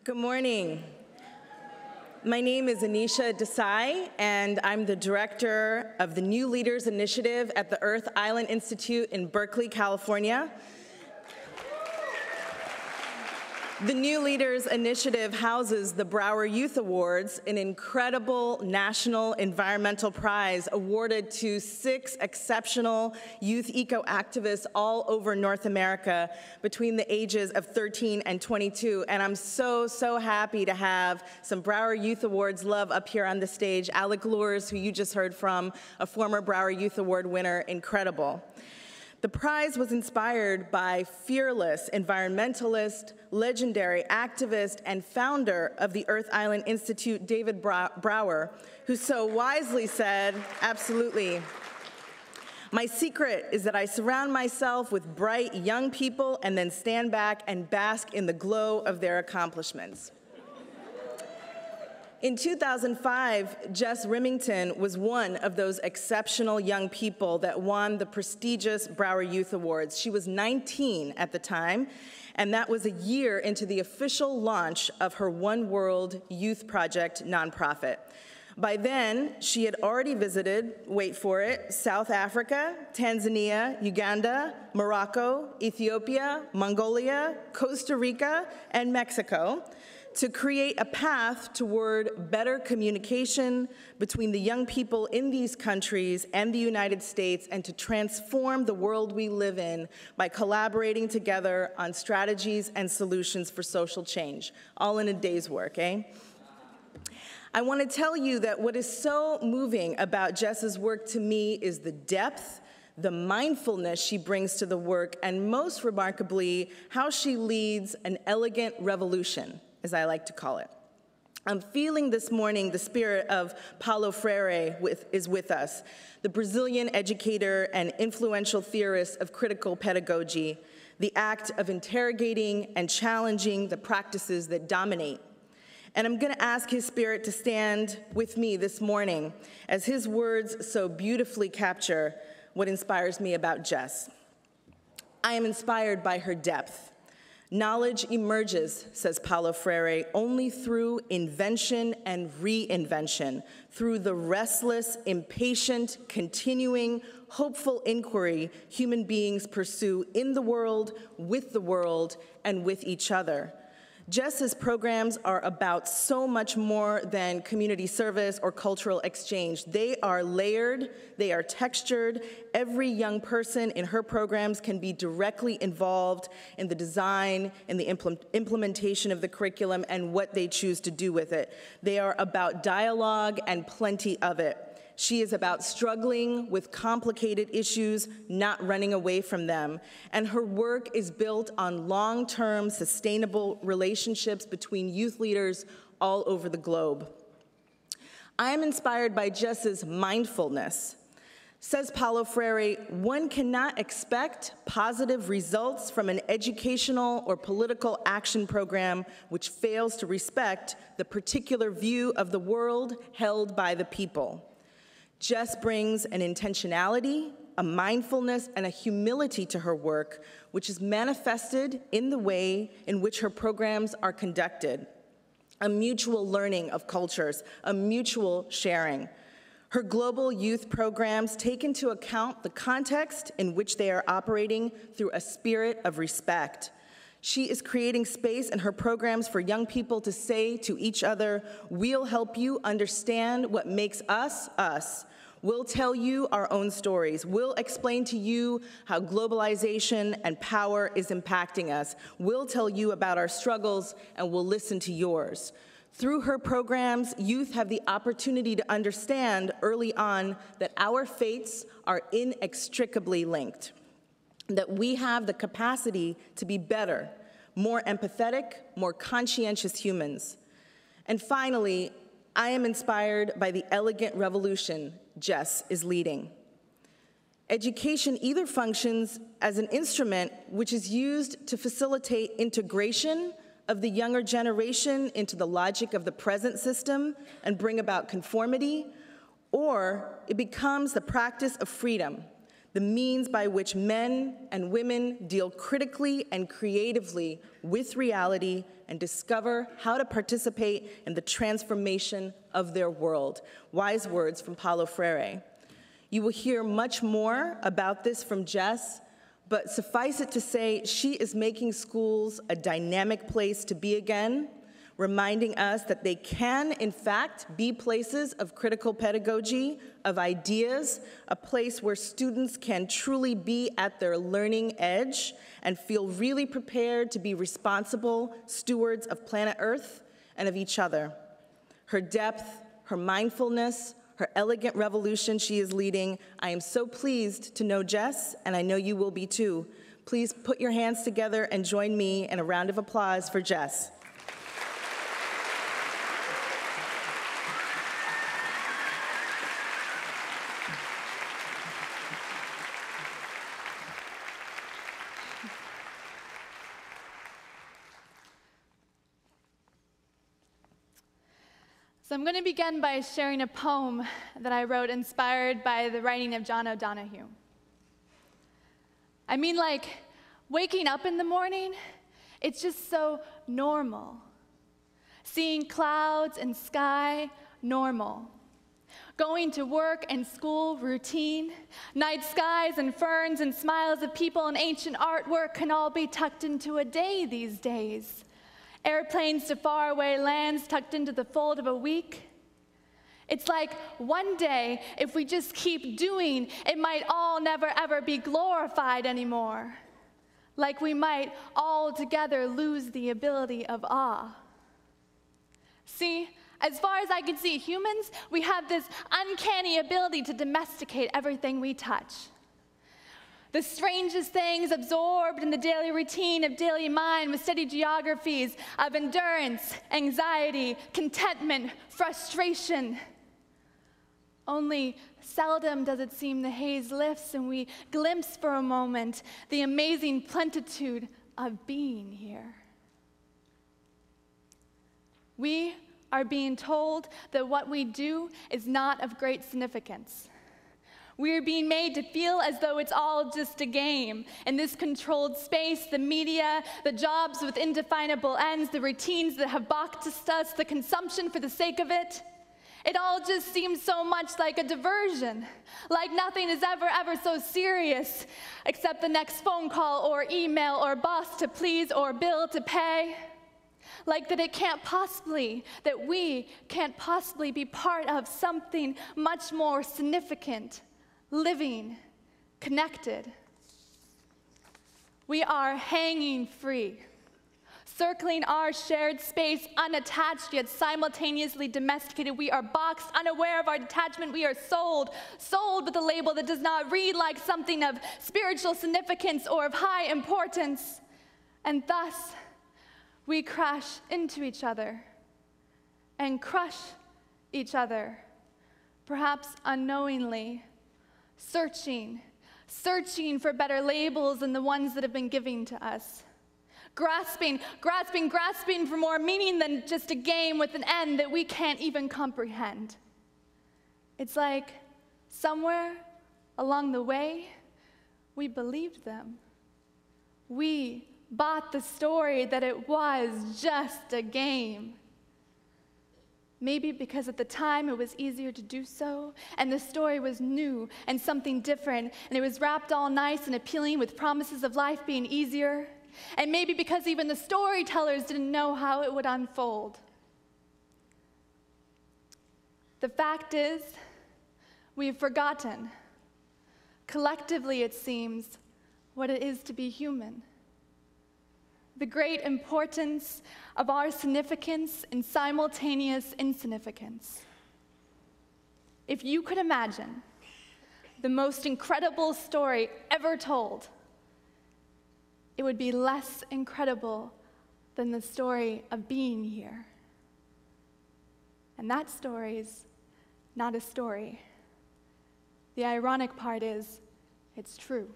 Good morning. My name is Anisha Desai, and I'm the director of the New Leaders Initiative at the Earth Island Institute in Berkeley, California. The New Leaders Initiative houses the Brower Youth Awards, an incredible national environmental prize awarded to 6 exceptional youth eco-activists all over North America between the ages of 13 and 22. And I'm so happy to have some Brower Youth Awards love up here on the stage. Alec Lures, who you just heard from, a former Brower Youth Award winner, incredible. The prize was inspired by fearless environmentalist, legendary activist, and founder of the Earth Island Institute, David Brower, who so wisely said, absolutely, "My secret is that I surround myself with bright young people and then stand back and bask in the glow of their accomplishments." In 2005, Jess Rimington was one of those exceptional young people that won the prestigious Brower Youth Awards. She was 19 at the time, and that was a year into the official launch of her One World Youth Project nonprofit. By then, she had already visited, wait for it, South Africa, Tanzania, Uganda, Morocco, Ethiopia, Mongolia, Costa Rica, and Mexico, to create a path toward better communication between the young people in these countries and the United States, and to transform the world we live in by collaborating together on strategies and solutions for social change, all in a day's work, eh? I want to tell you that what is so moving about Jess's work to me is the depth, the mindfulness she brings to the work, and most remarkably, how she leads an elegant revolution, as I like to call it. I'm feeling this morning the spirit of Paulo Freire is with us, the Brazilian educator and influential theorist of critical pedagogy, the act of interrogating and challenging the practices that dominate. And I'm going to ask his spirit to stand with me this morning as his words so beautifully capture what inspires me about Jess. I am inspired by her depth. Knowledge emerges, says Paulo Freire, only through invention and reinvention, through the restless, impatient, continuing, hopeful inquiry human beings pursue in the world, and with each other. Jess's programs are about so much more than community service or cultural exchange. They are layered, they are textured. Every young person in her programs can be directly involved in the design and the implementation of the curriculum and what they choose to do with it. They are about dialogue and plenty of it. She is about struggling with complicated issues, not running away from them. And her work is built on long-term, sustainable relationships between youth leaders all over the globe. I am inspired by Jess's mindfulness. Says Paulo Freire, one cannot expect positive results from an educational or political action program which fails to respect the particular view of the world held by the people. Jess brings an intentionality, a mindfulness, and a humility to her work, which is manifested in the way in which her programs are conducted, a mutual learning of cultures, a mutual sharing. Her global youth programs take into account the context in which they are operating through a spirit of respect. She is creating space in her programs for young people to say to each other, "We'll help you understand what makes us, us. We'll tell you our own stories. We'll explain to you how globalization and power is impacting us. We'll tell you about our struggles, and we'll listen to yours." Through her programs, youth have the opportunity to understand early on that our fates are inextricably linked, that we have the capacity to be better, more empathetic, more conscientious humans. And finally, I am inspired by the elegant revolution Jess is leading. Education either functions as an instrument which is used to facilitate integration of the younger generation into the logic of the present system and bring about conformity, or it becomes the practice of freedom, the means by which men and women deal critically and creatively with reality and discover how to participate in the transformation of their world. Wise words from Paulo Freire. You will hear much more about this from Jess, but suffice it to say, she is making schools a dynamic place to be again, reminding us that they can, in fact, be places of critical pedagogy, of ideas, a place where students can truly be at their learning edge and feel really prepared to be responsible stewards of planet Earth and of each other. Her depth, her mindfulness, her elegant revolution she is leading. I am so pleased to know Jess, and I know you will be too. Please put your hands together and join me in a round of applause for Jess. So I'm going to begin by sharing a poem that I wrote inspired by the writing of John O'Donohue. I mean, like, waking up in the morning, it's just so normal. Seeing clouds and sky, normal. Going to work and school, routine. Night skies and ferns and smiles of people and ancient artwork can all be tucked into a day these days. Airplanes to faraway lands tucked into the fold of a week. It's like one day, if we just keep doing, it might all never ever be glorified anymore. Like we might altogether lose the ability of awe. See, as far as I can see, humans, we have this uncanny ability to domesticate everything we touch. The strangest things absorbed in the daily routine of daily mind with steady geographies of endurance, anxiety, contentment, frustration. Only seldom does it seem the haze lifts and we glimpse for a moment the amazing plenitude of being here. We are being told that what we do is not of great significance. We are being made to feel as though it's all just a game. In this controlled space, the media, the jobs with indefinable ends, the routines that have boxed us, the consumption for the sake of it, it all just seems so much like a diversion, like nothing is ever so serious except the next phone call or email or boss to please or bill to pay. Like that we can't possibly be part of something much more significant, living, connected. We are hanging free, circling our shared space, unattached yet simultaneously domesticated. We are boxed, unaware of our detachment. We are sold with a label that does not read like something of spiritual significance or of high importance. And thus, we crash into each other and crush each other, perhaps unknowingly, searching for better labels than the ones that have been given to us. Grasping for more meaning than just a game with an end that we can't even comprehend. It's like somewhere along the way, we believed them. We bought the story that it was just a game. Maybe because at the time it was easier to do so, and the story was new and something different, and it was wrapped all nice and appealing with promises of life being easier. And maybe because even the storytellers didn't know how it would unfold. The fact is, we've forgotten, collectively it seems, what it is to be human. The great importance of our significance and simultaneous insignificance. If you could imagine the most incredible story ever told, it would be less incredible than the story of being here. And that story's not a story. The ironic part is, it's true.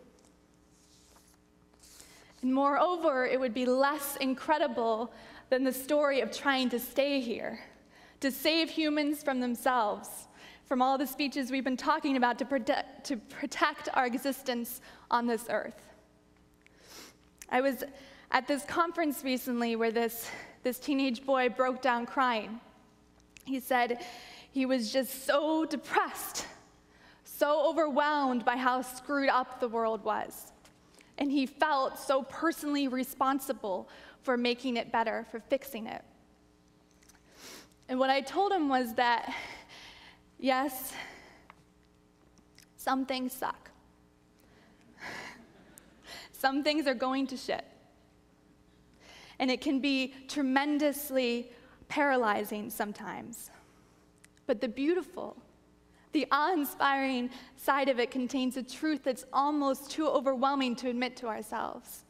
And moreover, it would be less incredible than the story of trying to stay here, to save humans from themselves, from all the speeches we've been talking about to protect our existence on this earth. I was at this conference recently where this teenage boy broke down crying. He said he was just so depressed, so overwhelmed by how screwed up the world was. And he felt so personally responsible for making it better, for fixing it. And what I told him was that, yes, some things suck. Some things are going to shit. And it can be tremendously paralyzing sometimes. But the beautiful, the awe-inspiring side of it contains a truth that's almost too overwhelming to admit to ourselves.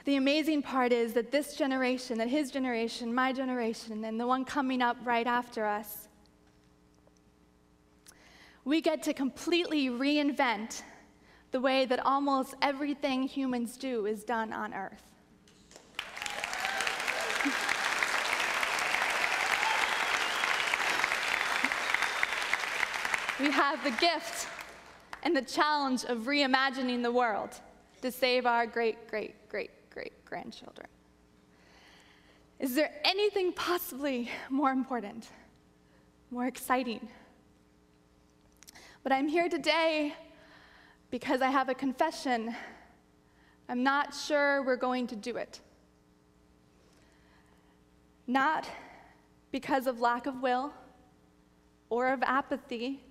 The amazing part is that this generation, that his generation, my generation, and the one coming up right after us, we get to completely reinvent the way that almost everything humans do is done on Earth. We have the gift and the challenge of reimagining the world to save our great-great-great-great-grandchildren. Is there anything possibly more important, more exciting? But I'm here today because I have a confession. I'm not sure we're going to do it. Not because of lack of will or of apathy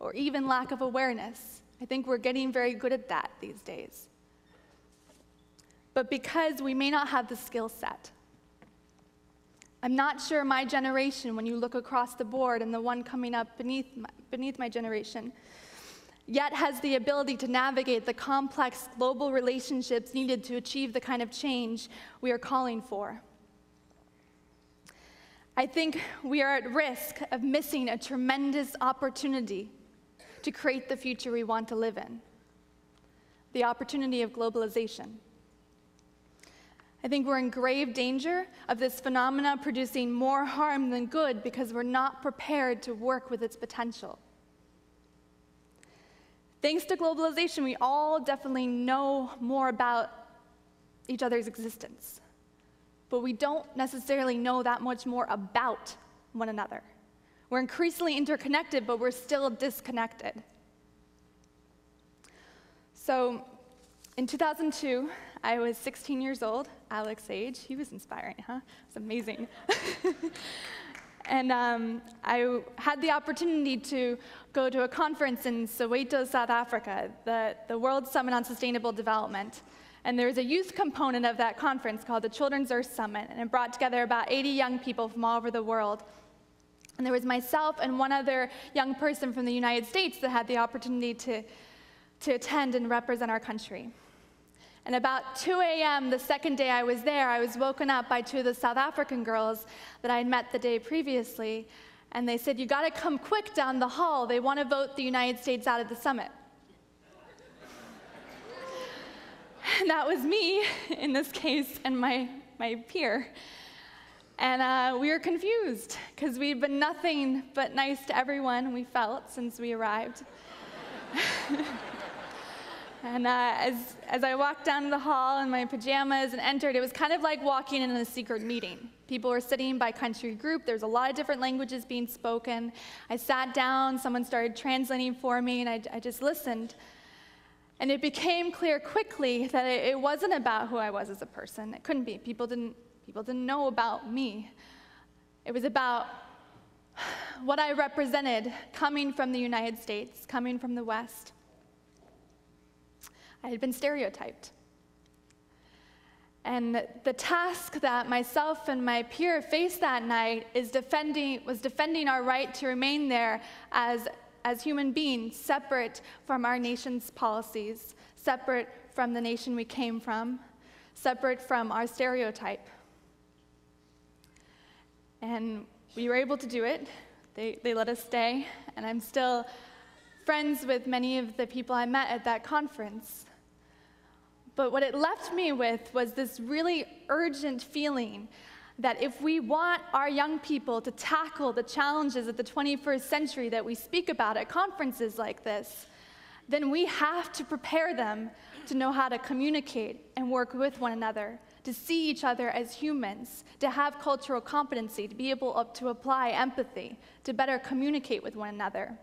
or even lack of awareness. I think we're getting very good at that these days. But because we may not have the skill set. I'm not sure my generation, when you look across the board and the one coming up beneath my generation, yet has the ability to navigate the complex global relationships needed to achieve the kind of change we are calling for. I think we are at risk of missing a tremendous opportunity to create the future we want to live in, the opportunity of globalization. I think we're in grave danger of this phenomena producing more harm than good because we're not prepared to work with its potential. Thanks to globalization, we all definitely know more about each other's existence, but we don't necessarily know that much more about one another. We're increasingly interconnected, but we're still disconnected. So, in 2002, I was 16 years old, Alex's age. He was inspiring, huh? It's amazing. And I had the opportunity to go to a conference in Soweto, South Africa, the World Summit on Sustainable Development. And there was a youth component of that conference called the Children's Earth Summit, and it brought together about 80 young people from all over the world. And there was myself and one other young person from the United States that had the opportunity to attend and represent our country. And about 2 a.m. the second day I was there, I was woken up by two of the South African girls that I had met the day previously, and they said, "You gotta come quick down the hall. They want to vote the United States out of the summit." And that was me, in this case, and my peer. And we were confused, because we'd been nothing but nice to everyone, we felt, since we arrived. And as I walked down the hall in my pajamas and entered, it was kind of like walking in a secret meeting. People were sitting by country group. There's a lot of different languages being spoken. I sat down, someone started translating for me, and I just listened. And it became clear quickly that it wasn't about who I was as a person. It couldn't be. People didn't know about me. It was about what I represented coming from the United States, coming from the West. I had been stereotyped. And the task that myself and my peer faced that night was defending our right to remain there as human beings, separate from our nation's policies, separate from the nation we came from, separate from our stereotype. And we were able to do it. They let us stay, and I'm still friends with many of the people I met at that conference. But what it left me with was this really urgent feeling that if we want our young people to tackle the challenges of the 21st century that we speak about at conferences like this, then we have to prepare them to know how to communicate and work with one another, to see each other as humans, to have cultural competency, to be able to apply empathy, to better communicate with one another,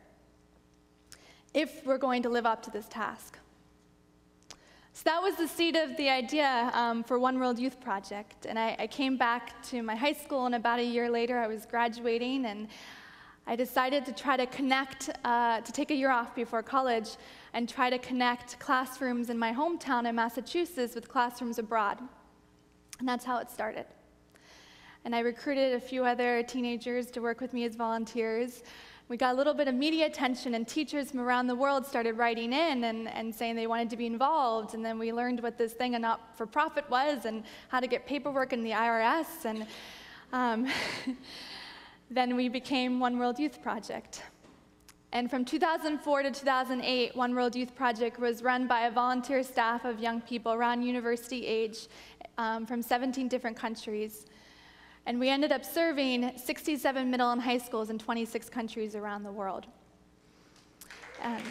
if we're going to live up to this task. So that was the seed of the idea for One World Youth Project. And I came back to my high school, and about a year later, I was graduating, and I decided to try to connect, to take a year off before college, and try to connect classrooms in my hometown in Massachusetts with classrooms abroad. And that's how it started. And I recruited a few other teenagers to work with me as volunteers. We got a little bit of media attention, and teachers from around the world started writing in and saying they wanted to be involved. And then we learned what this thing, a not-for-profit, was, and how to get paperwork in the IRS. And then we became One World Youth Project. And from 2004 to 2008, One World Youth Project was run by a volunteer staff of young people around university age from 17 different countries. And we ended up serving 67 middle and high schools in 26 countries around the world. Thanks.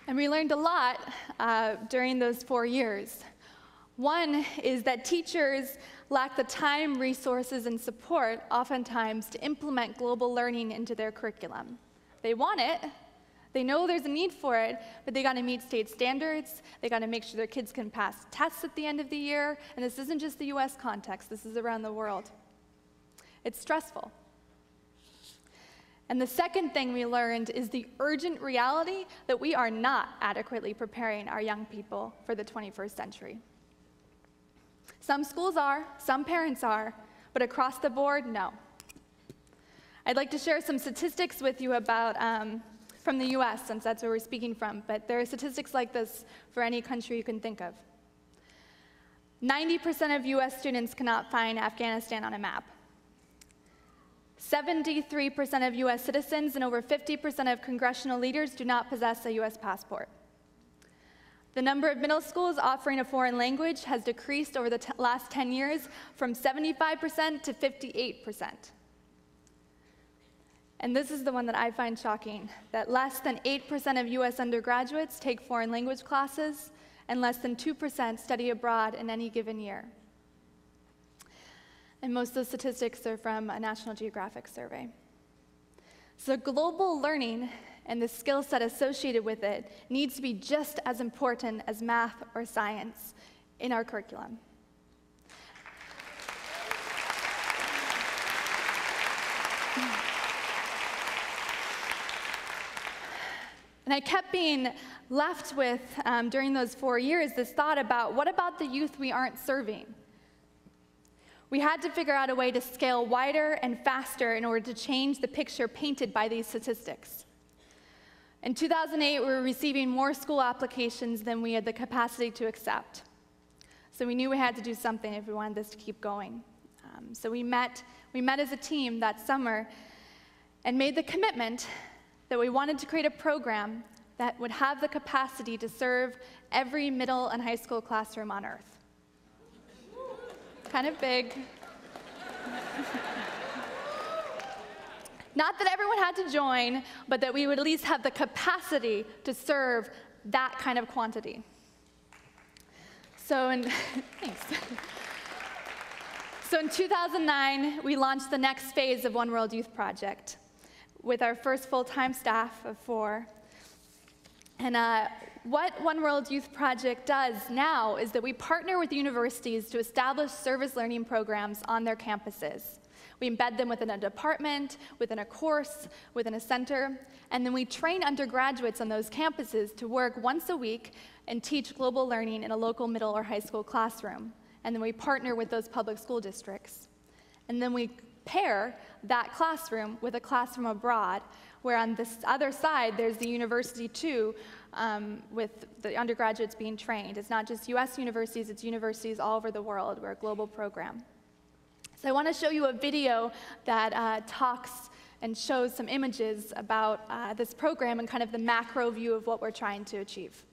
And we learned a lot during those 4 years. One is that teachers lack the time, resources, and support oftentimes to implement global learning into their curriculum. They want it. They know there's a need for it, but they got to meet state standards. They got to make sure their kids can pass tests at the end of the year. And this isn't just the US context, this is around the world. It's stressful. And the second thing we learned is the urgent reality that we are not adequately preparing our young people for the 21st century. Some schools are, some parents are, but across the board, no. I'd like to share some statistics with you about from the US, since that's where we're speaking from, but there are statistics like this for any country you can think of. 90% of US students cannot find Afghanistan on a map. 73% of US citizens and over 50% of congressional leaders do not possess a US passport. The number of middle schools offering a foreign language has decreased over the last 10 years from 75% to 58%. And this is the one that I find shocking, that less than 8% of US undergraduates take foreign language classes, and less than 2% study abroad in any given year. And most of those statistics are from a National Geographic survey. So global learning and the skill set associated with it needs to be just as important as math or science in our curriculum. And I kept being left with, during those 4 years, this thought about, what about the youth we aren't serving? We had to figure out a way to scale wider and faster in order to change the picture painted by these statistics. In 2008, we were receiving more school applications than we had the capacity to accept. So we knew we had to do something if we wanted this to keep going. So we met as a team that summer and made the commitment that we wanted to create a program that would have the capacity to serve every middle and high school classroom on Earth. Kind of big. Not that everyone had to join, but that we would at least have the capacity to serve that kind of quantity. So thanks. So in 2009, we launched the next phase of One World Youth Project with our first full-time staff of 4. And what One World Youth Project does now is that we partner with universities to establish service learning programs on their campuses. We embed them within a department, within a course, within a center, and then we train undergraduates on those campuses to work once a week and teach global learning in a local middle or high school classroom. And then we partner with those public school districts. And then we pair that classroom with a classroom abroad, where on this other side, there's the university too, with the undergraduates being trained. It's not just US universities, it's universities all over the world. We're a global program. So I want to show you a video that talks and shows some images about this program and kind of the macro view of what we're trying to achieve.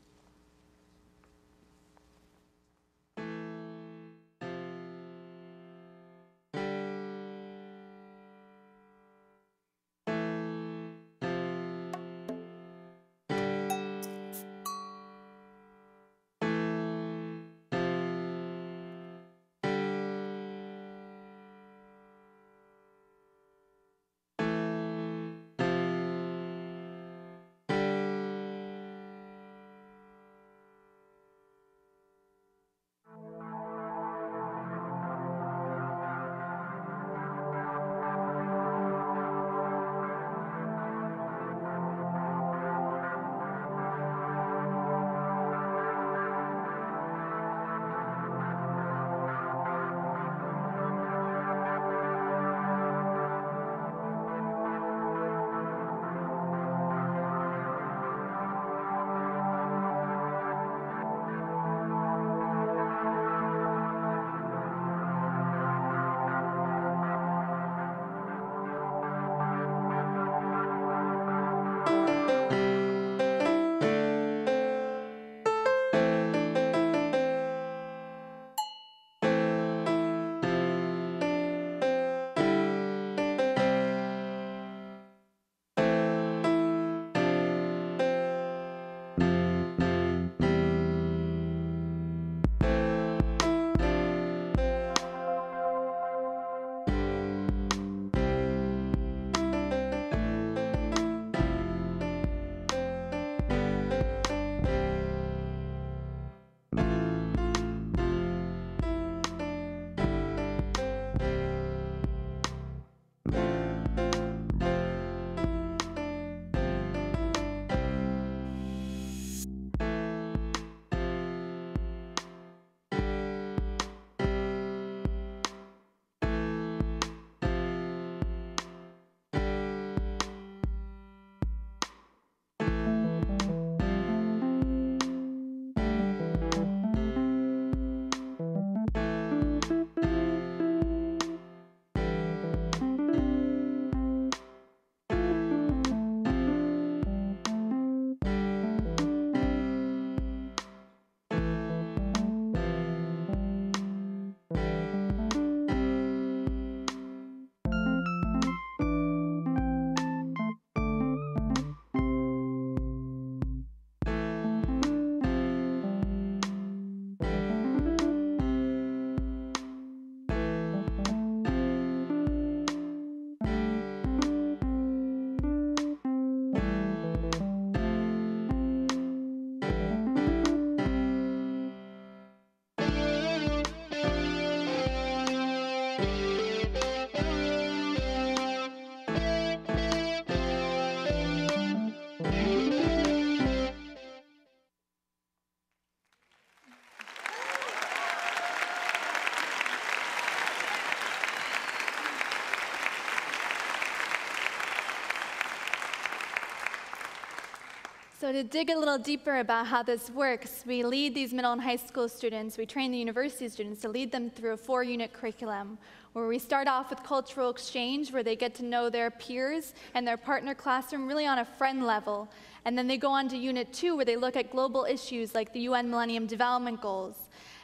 So to dig a little deeper about how this works, we lead these middle and high school students, we train the university students to lead them through a 4-unit curriculum, where we start off with cultural exchange, where they get to know their peers and their partner classroom really on a friend level. And then they go on to Unit 2, where they look at global issues like the UN Millennium Development Goals.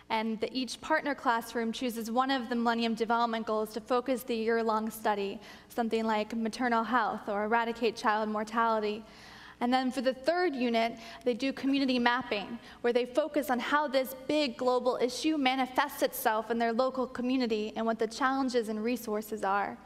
And each partner classroom chooses one of the Millennium Development Goals to focus the year-long study, something like maternal health or eradicate child mortality. And then for the 3rd unit, they do community mapping, where they focus on how this big global issue manifests itself in their local community and what the challenges and resources are.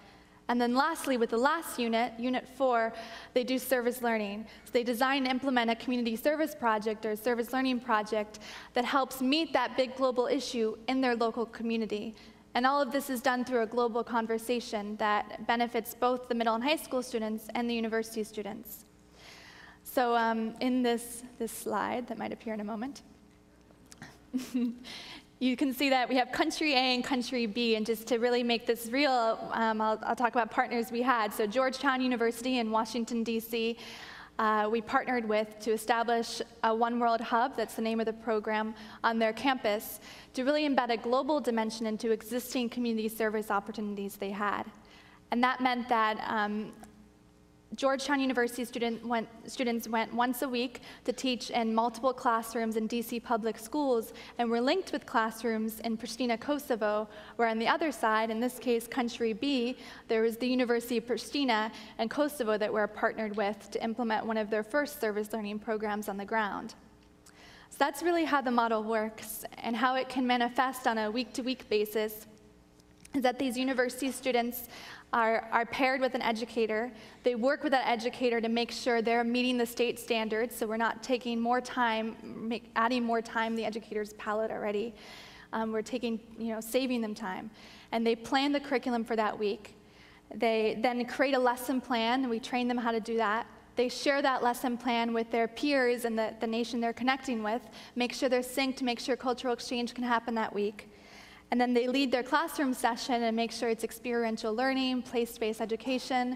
And then lastly, with the last unit, Unit 4, they do service learning. So they design and implement a community service project or a service learning project that helps meet that big global issue in their local community. And all of this is done through a global conversation that benefits both the middle and high school students and the university students. So in this slide that might appear in a moment, you can see that we have country A and country B, and just to really make this real, I'll talk about partners we had. So Georgetown University in Washington, D.C., we partnered with to establish a One World Hub, that's the name of the program, on their campus to really embed a global dimension into existing community service opportunities they had. And that meant that Georgetown University students went once a week to teach in multiple classrooms in DC public schools, and were linked with classrooms in Pristina, Kosovo, where on the other side, in this case country B, there was the University of Pristina and Kosovo that we're partnered with to implement one of their first service learning programs on the ground. So that's really how the model works, and how it can manifest on a week-to-week basis is that these university students are paired with an educator. They work with that educator to make sure they're meeting the state standards, so we're not taking more time, adding more time the educator's palette already. We're saving them time. And they plan the curriculum for that week. They then create a lesson plan, and we train them how to do that. They share that lesson plan with their peers and the nation they're connecting with, make sure they're synced, make sure cultural exchange can happen that week. And then they lead their classroom session and make sure it's experiential learning, place-based education.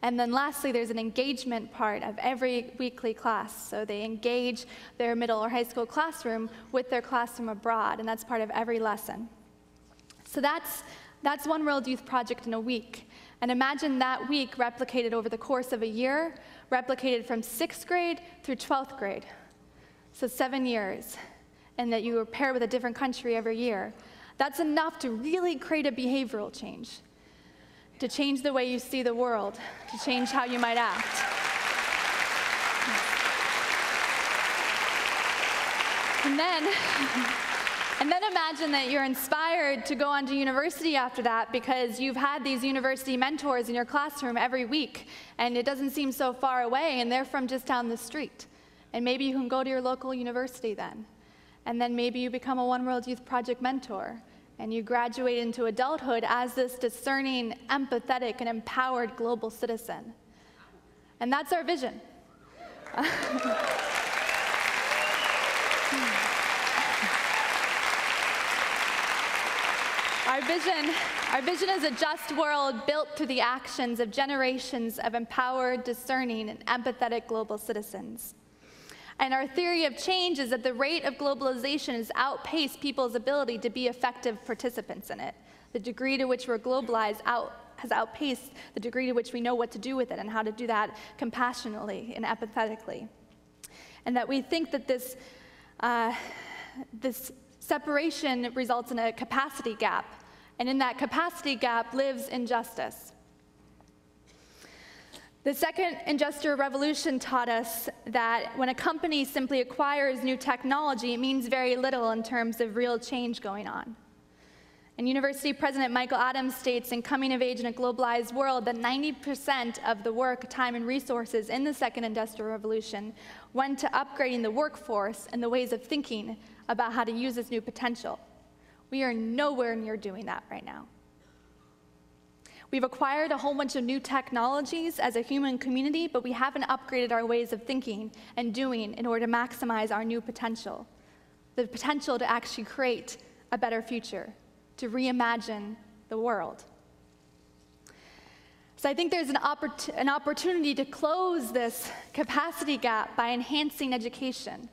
And then lastly, there's an engagement part of every weekly class. So they engage their middle or high school classroom with their classroom abroad, and that's part of every lesson. So that's One World Youth Project in a week. And imagine that week replicated over the course of a year, replicated from 6th grade through 12th grade. So 7 years, and that you were paired with a different country every year. That's enough to really create a behavioral change, to change the way you see the world, to change how you might act. And then imagine that you're inspired to go on to university after that because you've had these university mentors in your classroom every week, and it doesn't seem so far away, and they're from just down the street. And maybe you can go to your local university then. And then maybe you become a One World Youth Project mentor, and you graduate into adulthood as this discerning, empathetic, and empowered global citizen. And that's our vision. Our vision is a just world built through the actions of generations of empowered, discerning, and empathetic global citizens. And our theory of change is that the rate of globalization has outpaced people's ability to be effective participants in it. The degree to which we're globalized has outpaced the degree to which we know what to do with it and how to do that compassionately and empathetically. And that we think that this separation results in a capacity gap. And in that capacity gap lives injustice. The second industrial revolution taught us that when a company simply acquires new technology, it means very little in terms of real change going on. And University President Michael Adams states in Coming of Age in a Globalized World that 90% of the work, time, and resources in the second industrial revolution went to upgrading the workforce and the ways of thinking about how to use this new potential. We are nowhere near doing that right now. We've acquired a whole bunch of new technologies as a human community, but we haven't upgraded our ways of thinking and doing in order to maximize our new potential. The potential to actually create a better future, to reimagine the world. So I think there's an opportunity to close this capacity gap by enhancing education,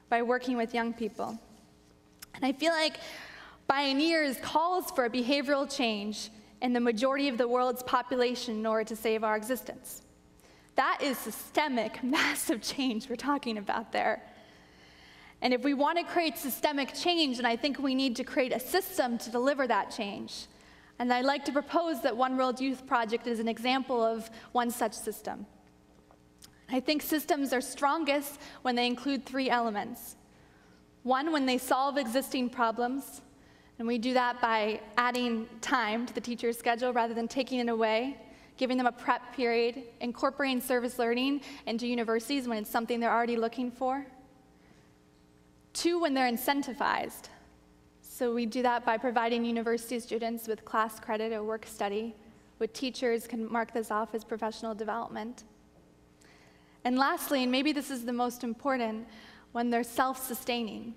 by working with young people. And I feel like Bioneers calls for a behavioral change in the majority of the world's population in order to save our existence. That is systemic, massive change we're talking about there. And if we want to create systemic change, then I think we need to create a system to deliver that change. And I'd like to propose that One World Youth Project is an example of one such system. I think systems are strongest when they include 3 elements. One, when they solve existing problems, and we do that by adding time to the teacher's schedule rather than taking it away, giving them a prep period, incorporating service learning into universities when it's something they're already looking for. 2, when they're incentivized. So we do that by providing university students with class credit or work study, with teachers can mark this off as professional development. And lastly, and maybe this is the most important, when they're self-sustaining.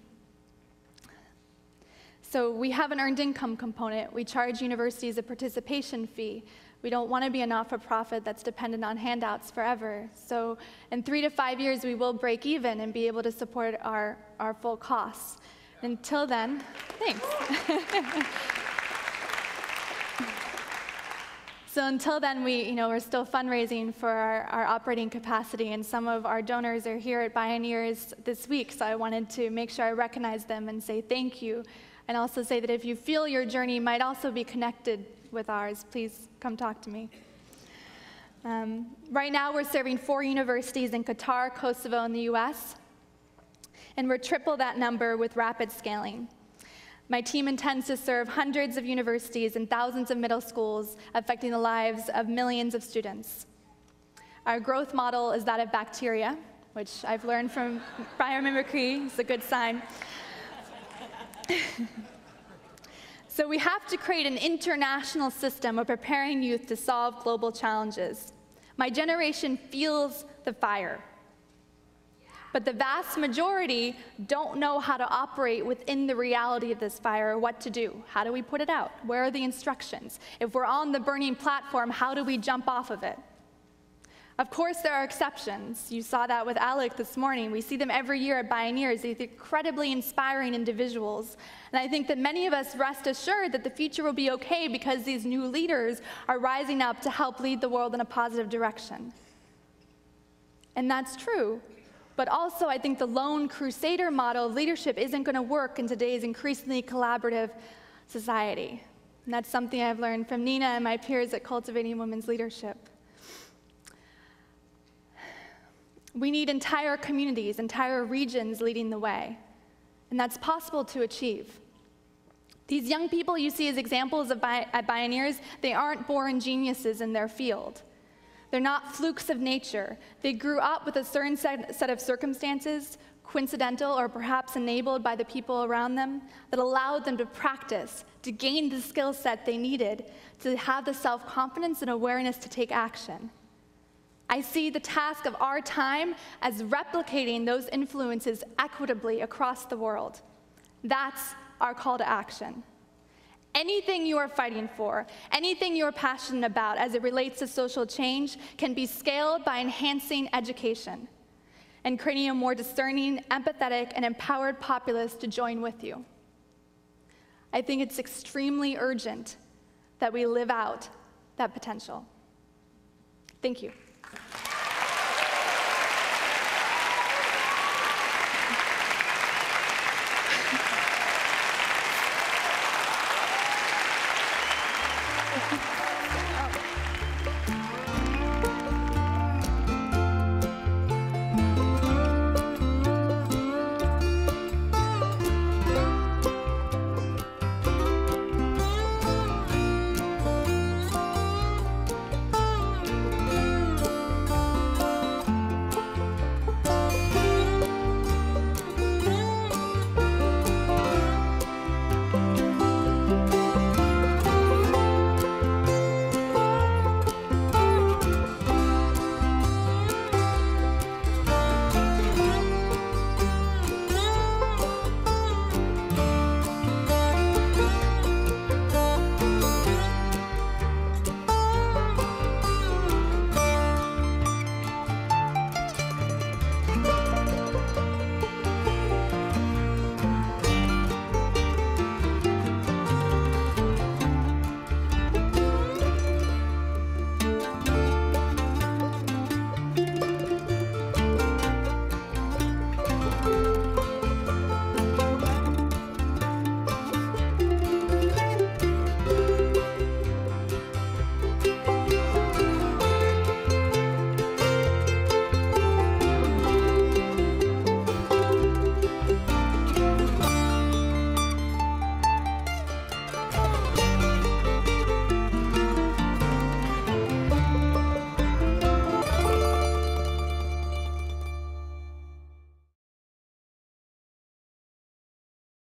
So we have an earned income component. We charge universities a participation fee. We don't want to be a not-for-profit that's dependent on handouts forever. So in 3 to 5 years, we will break even and be able to support our full costs. Until then, thanks. So until then, we're still fundraising for our operating capacity, and some of our donors are here at Bioneers this week, so I wanted to make sure I recognize them and say thank you, and also say that if you feel your journey might also be connected with ours, please come talk to me. Right now, we're serving 4 universities in Qatar, Kosovo, and the US, and we're triple that number with rapid scaling. My team intends to serve hundreds of universities and thousands of middle schools, affecting the lives of millions of students. Our growth model is that of bacteria, which I've learned from biomimicry. It's a good sign. So we have to create an international system of preparing youth to solve global challenges. My generation feels the fire. But the vast majority don't know how to operate within the reality of this fire, or what to do. How do we put it out? Where are the instructions? If we're on the burning platform, how do we jump off of it? Of course, there are exceptions. You saw that with Alec this morning. We see them every year at Bioneers. They're incredibly inspiring individuals. And I think that many of us rest assured that the future will be okay because these new leaders are rising up to help lead the world in a positive direction. And that's true. But also, I think the lone crusader model of leadership isn't going to work in today's increasingly collaborative society. And that's something I've learned from Nina and my peers at Cultivating Women's Leadership. We need entire communities, entire regions leading the way. And that's possible to achieve. These young people you see as examples at Bioneers, they aren't born geniuses in their field. They're not flukes of nature. They grew up with a certain set of circumstances, coincidental or perhaps enabled by the people around them, that allowed them to practice, to gain the skill set they needed, to have the self-confidence and awareness to take action. I see the task of our time as replicating those influences equitably across the world. That's our call to action. Anything you are fighting for, anything you're passionate about as it relates to social change can be scaled by enhancing education and creating a more discerning, empathetic, and empowered populace to join with you. I think it's extremely urgent that we live out that potential. Thank you.